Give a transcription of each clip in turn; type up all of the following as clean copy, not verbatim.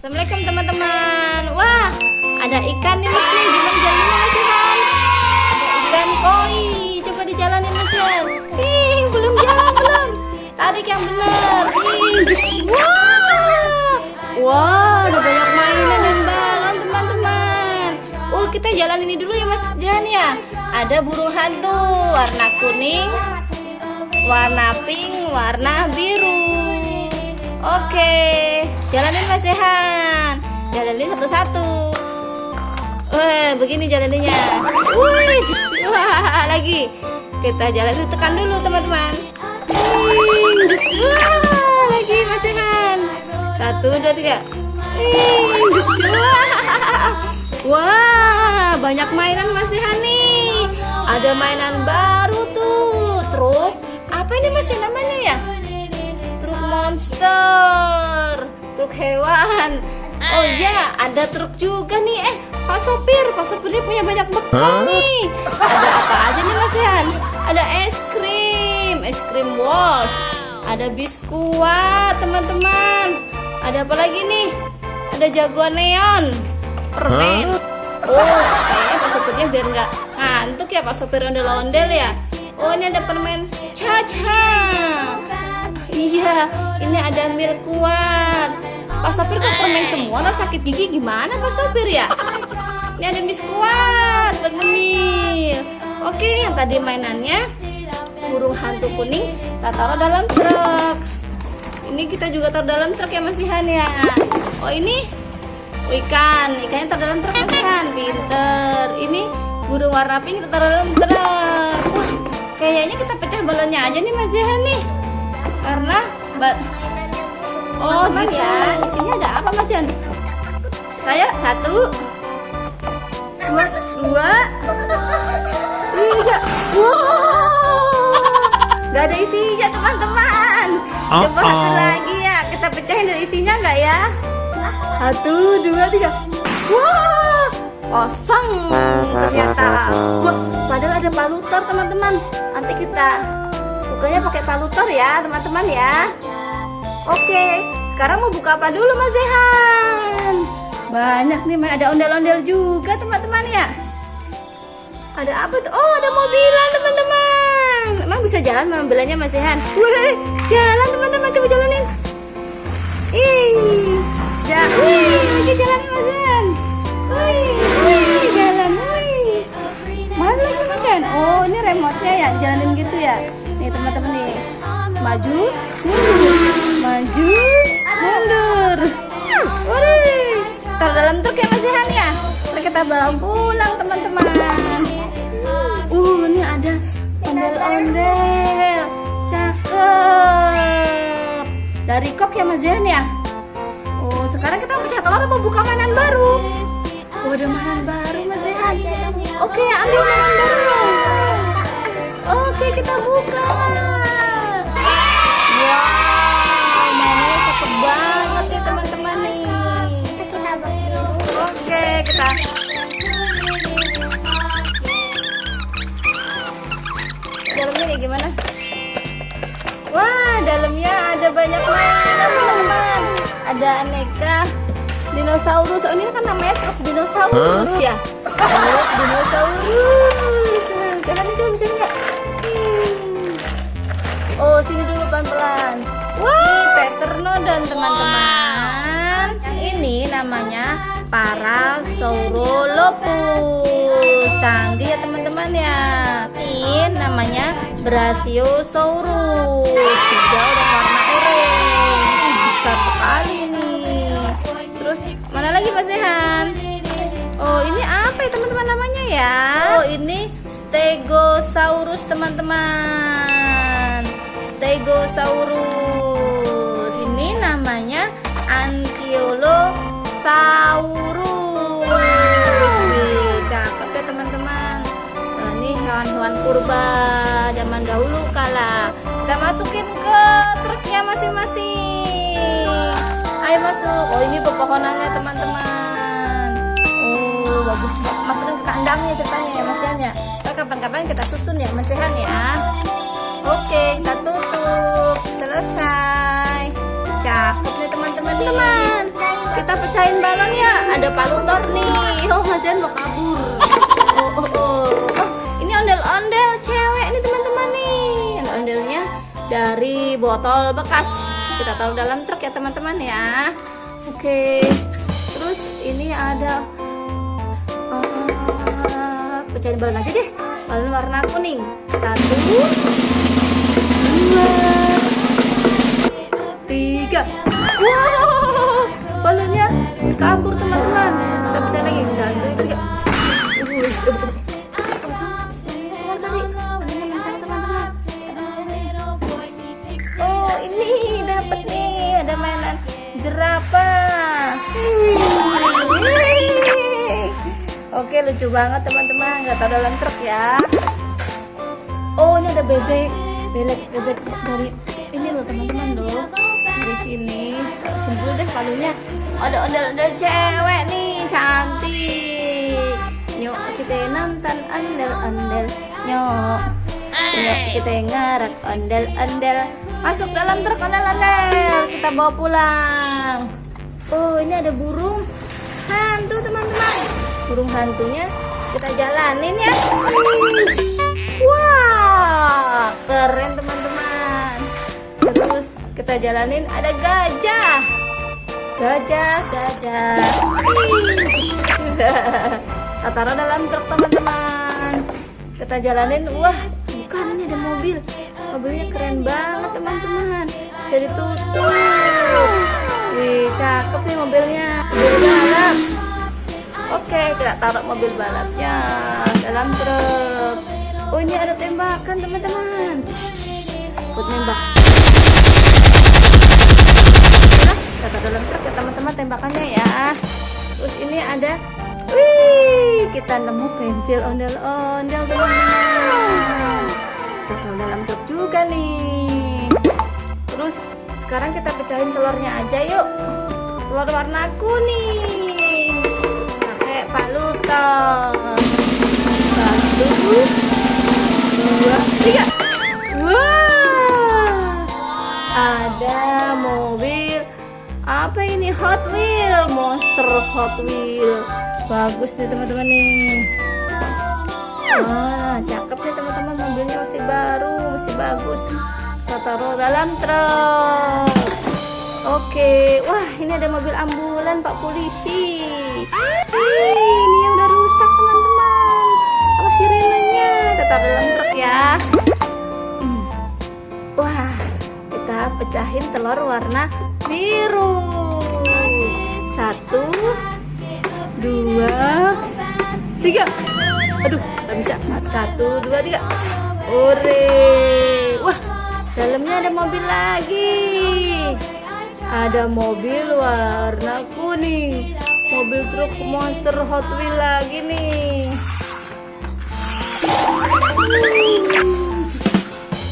Assalamualaikum teman-teman. Wah, ada ikan nih Mas nih. Gimana jalannya Mas Ihan? Ada ikan koi. Coba dijalanin Mas Ihan. Ih, belum jalan belum. Tarik yang benar. Ih, wah. Wah, ada banyak mainan dan balon teman-teman. Oh, kita jalan ini dulu ya Mas Ihan ya. Ada burung hantu warna kuning, warna pink, warna biru. Oke, jalanin Mas Ihan. Jalanin satu-satu. Begini jalaninnya. Wah, lagi. Kita jalanin, tekan dulu teman-teman. Lagi Mas Ihan. 1, 2, 3. Wah, banyak mainan Mas Ihan nih. Ada mainan baru tuh. Truk. Apa ini Mas namanya ya? Truk monster, truk hewan. Oh iya, ada truk juga nih. Pak sopirnya punya banyak bekal nih. Ada apa aja nih Mas Ihan? Ada es krim Wos. Ada biskuit teman-teman. Ada apa lagi nih? Ada jagoan neon, permen. Oh, kayaknya Pak sopirnya biar nggak ngantuk ya, Pak sopir ondel-ondel ya. Oh, ini ada permen Caca. Iya, ini ada mil kuat. Pak sopir kok permen semua, nggak sakit gigi gimana Pak sopir ya? Ini ada mis kuat buat ngemil. Oke, yang tadi mainannya burung hantu kuning, kita taruh dalam truk. Ini kita juga taruh dalam truk ya Mas Ihan ya. Oh ini ikannya taruh dalam truk Mas Ihan, pinter. Ini burung warna pink kita taruh dalam truk. Wah, kayaknya kita pecah balonnya aja nih Mas Ihan nih. Karena oh gitu ya, isinya ada apa Mas Ihan? Saya 1, 2, 3. Wow, nggak ada isinya teman-teman. Coba satu lagi ya, kita pecahin dari isinya nggak ya? 1, 2, 3. Wah, kosong ternyata. Wah, padahal ada palutor teman-teman. Nanti kita bukanya pakai palutor ya teman-teman ya. Oke, sekarang mau buka apa dulu Mas Ihan? Banyak nih, ada ondel-ondel juga teman-teman ya. Ada apa tuh? Oh, ada mobilan teman-teman. Emang bisa jalan mobilannya Mas Ihan? Wih, jalan teman-teman, coba jalanin. Lagi jalanin Mas Ihan. Wih, jalan. Mana lagi Mas Ihan? Oh, ini remote-nya ya, jalanin gitu ya. Nih teman-teman nih. Maju, mundur. Wih, taruh dalam truk ya Mas Ihan ya. Kita bawa pulang teman-teman. Ini ada ondel-ondel, cakep. Dari kok ya Mas Ihan ya. Oh, sekarang kita pecah telur mau buka mainan baru. Oh, ada mainan baru Mas Ihan. Oke, ambil mainan baru. Oke, kita buka. Wow, mainannya cakep banget sih teman-teman nih. Oke, kita dalamnya kayak gimana? Wah, dalamnya ada banyak mainan teman-teman. Ada aneka dinosaurus. Oh, ini kan namanya truk dinosaurus ya. Truk dinosaurus. Jalannya coba bisa nggak? Oh, sini dulu pelan-pelan. Wah, Pteranodon teman-teman. Ini namanya Parasaurolophus. Canggih ya teman-teman ya. Ini namanya Brachiosaurus. Hijau dan warna oranye. Besar sekali nih. Terus mana lagi Mas Ihan? Oh, ini apa ya teman-teman namanya ya? Oh, ini Stegosaurus teman-teman. Stegosaurus. Ini namanya Ankylosaurus. Wih, cakep ya teman-teman. Nah, ini hewan-hewan purba zaman dahulu kala. Kita masukin ke truknya masing-masing. Ayo masuk. Oh, ini pepohonannya teman-teman. Oh, bagus banget. Masukin ke kandangnya ceritanya ya Mas Ihan ya. Kapan-kapan kita susun ya Mas Ihan ya. Oke, kita tutup. Selesai. Cakep nih teman-teman. kita pecahin balonnya. Ada palutor nih. Oh, Mas Jan mau kabur. Oh, ini ondel-ondel cewek nih teman-teman nih. Ondel-ondelnya dari botol bekas. Kita taruh dalam truk ya teman-teman ya. Oke. Terus ini ada pecahin balon aja deh. Balon warna kuning. 1, 2, 3. Wow, balonnya kabur teman-teman. Kita pecahin lagi. 1, 2, 3. Keluar tadi. Balonnya mental teman-teman. Oh, ini dapat nih. Ada mainan jerapah. Oke, lucu banget teman-teman. Nggak tahu dalam truk ya. Oh, ini ada bebek dari ini loh teman-teman loh. Dari sini simpul deh palunya. Ada ondel-ondel cewek nih, cantik. Nyok kita nonton ondel-ondel. Nyok kita ngarak ondel-ondel. Masuk dalam truk ondel-ondel. Kita bawa pulang. Oh, ini ada burung hantu teman-teman. Burung hantunya kita jalanin ya. Wah, keren teman-teman. Terus kita jalanin ada gajah. Kita taruh dalam truk teman-teman. Kita jalanin. Wah, bukan, ini ada mobil. Mobilnya keren banget teman-teman. Bisa ditutup. Wih, cakep nih mobilnya. Mobil balap. Oke, kita taruh mobil balapnya dalam truk. Oh, ini ada tembakan teman-teman. Buat nembak. Nah, kita taruh dalam truk ya teman-teman tembakannya ya. Terus ini ada, wih, kita nemu pensil ondel-ondel teman-teman. Kita taruh dalam truk juga nih. Terus sekarang kita pecahin telurnya aja yuk. Telur warna kuning. Palutor. 1, 2, 3. Wah, ada mobil. Apa ini? Hot Wheel, monster Hot Wheel. Bagus nih teman-teman nih. Wah, cakep nih teman-teman. Mobilnya masih baru, masih bagus. Kita taruh dalam truk. Oke, wah ini ada mobil ambulan Pak Polisi. Ini yang udah rusak teman-teman. Apa sirenenya? Kita taruh dalam truk ya. Wah, kita pecahin telur warna biru. 1, 2, 3. Aduh, nggak bisa. 1, 2, 3. Ore. Wah, dalamnya ada mobil lagi. Ada mobil warna kuning. Mobil truk monster Hot Wheel lagi nih.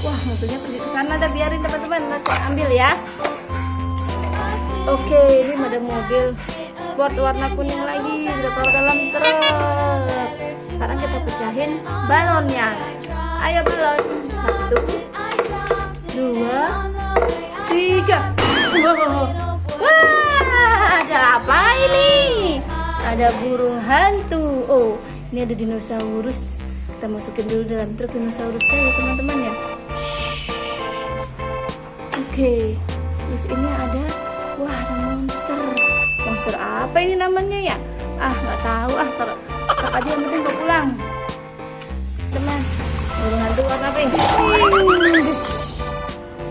Wah, mobilnya pergi ke sana. Dah biarin teman-teman, nanti ambil ya. Oke, ini ada mobil sport warna kuning lagi. Kita taruh dalam truk. Sekarang kita pecahin balonnya. Ayo balon. 1, 2, 3. Wah, ada apa ini? Ada burung hantu. Oh, ini ada dinosaurus. Kita masukin dulu dalam truk dinosaurusnya ya teman-teman ya. Oke, terus ini ada, wah ada monster. Monster apa ini namanya ya? Ah, nggak tahu. Taruh aja yang penting bawa pulang. Teman, burung hantu warna pink.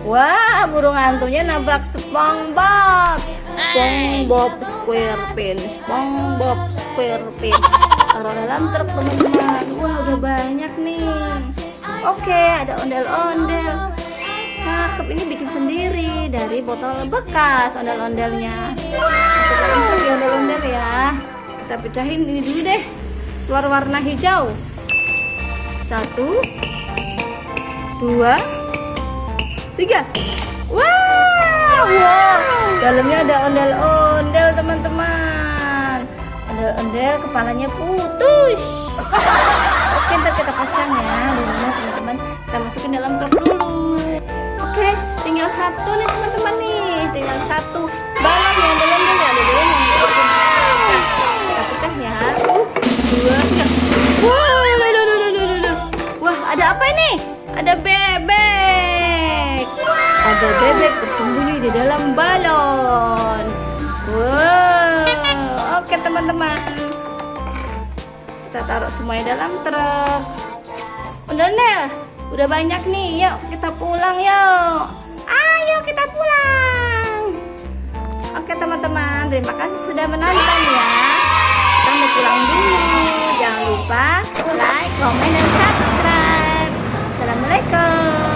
Wah, burung hantunya nabrak SpongeBob. SpongeBob SquarePants. SpongeBob SquarePants. Taruh dalam truk teman-teman. Wah, udah banyak nih. Oke, ada ondel-ondel. Cakep, ini bikin sendiri dari botol bekas ondel-ondelnya. Masuk dalam truk ya ondel-ondel ya. Kita pecahin ini dulu deh. Telur warna hijau. 1, 2, 3. Wow, dalamnya ada ondel-ondel teman-teman. Ada ondel kepalanya putus. Oke, ntar kita pasang ya di rumah teman-teman. Kita masukin dalam truk dulu. Oke, tinggal satu nih teman-teman nih. Tinggal satu balon. yang dalam dulu, ada dalam yang pecah. Kita pecah ya. Dua, tiga. Wah, ada apa ini? Ada bebek. Ada bebek bersembunyi di dalam balon. Wow, oke teman-teman. Kita taruh semuanya dalam truk. Udah Nel, udah banyak nih. Yuk kita pulang yuk. Ayo kita pulang. Oke teman-teman, terima kasih sudah menonton ya. Kita mau pulang dulu. Jangan lupa like, comment, dan subscribe. Assalamualaikum.